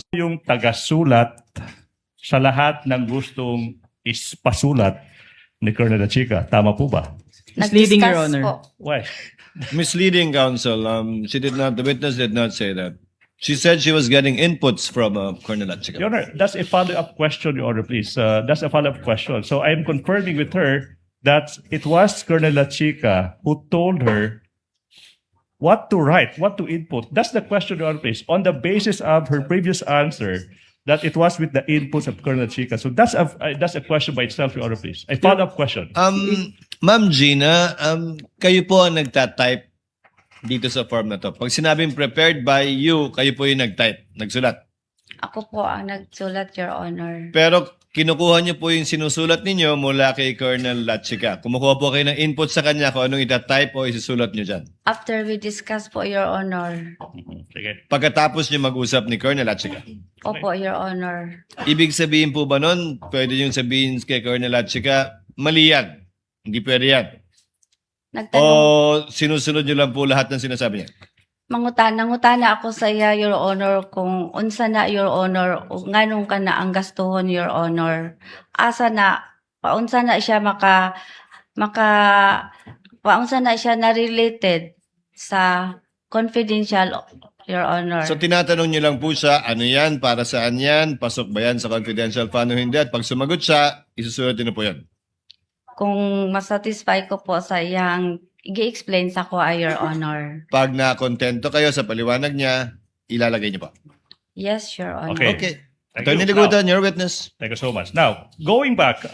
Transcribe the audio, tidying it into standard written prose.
yung tagasulat sa lahat ng gustong ispasulat ni Colonel Chica. Tama po ba? Misleading, Your Nag-discuss Honor. po. Why? Misleading, counsel. The witness did not say that. She said she was getting inputs from Colonel Achica. Your Honor, that's a follow-up question, Your Honor, please. That's a follow-up question. So I'm confirming with her that it was Colonel Chica who told her what to write, what to input. That's the question, Your Honor, please. On the basis of her previous answer, that it was with the inputs of Colonel Chica. So that's a question by itself, Your Honor, please. A follow-up question. Ma'am Gina, kayo po ang nagtatype dito sa form na to. Pag sinabing prepared by you, kayo po yung nagtype, nagsulat. Ako po ang nagsulat, Your Honor. Pero kinukuha niyo po yung sinusulat ninyo mula kay Colonel Lachica. Kumukuha po kayo ng input sa kanya kung anong itatype o isusulat niyo dyan. After we discuss po, Your Honor. Sige. Pagkatapos niyo mag-usap ni Colonel Lachica. Opo, Your Honor. Ibig sabihin po ba nun, pwede yung sabihin kay Colonel Lachica, mali yan. Hindi pwede yan. Nagtanong, O sinusunod niyo lang po lahat ng sinasabi niya? nangutana ako sa iya, Your Honor, kung unsa na, Your Honor, o nganong ka na ang gastuhon, Your Honor. Asa na, paunsa na siya paunsa na siya na related sa confidential, Your Honor. So tinatanong niyo lang po siya, ano yan, para saan yan, pasok ba yan sa confidential fund o hindi, at pag sumagot siya, isusulat niyo po yan. Kung masatisfy ko po sa iyang i-explain sa ko, Your Honor. Pag na-kontento kayo sa paliwanag niya, ilalagay niyo pa. Yes, Your Honor. Okay. Okay. Thank Attorney you. Ligudan, your witness. Thank you so much. Now, going back,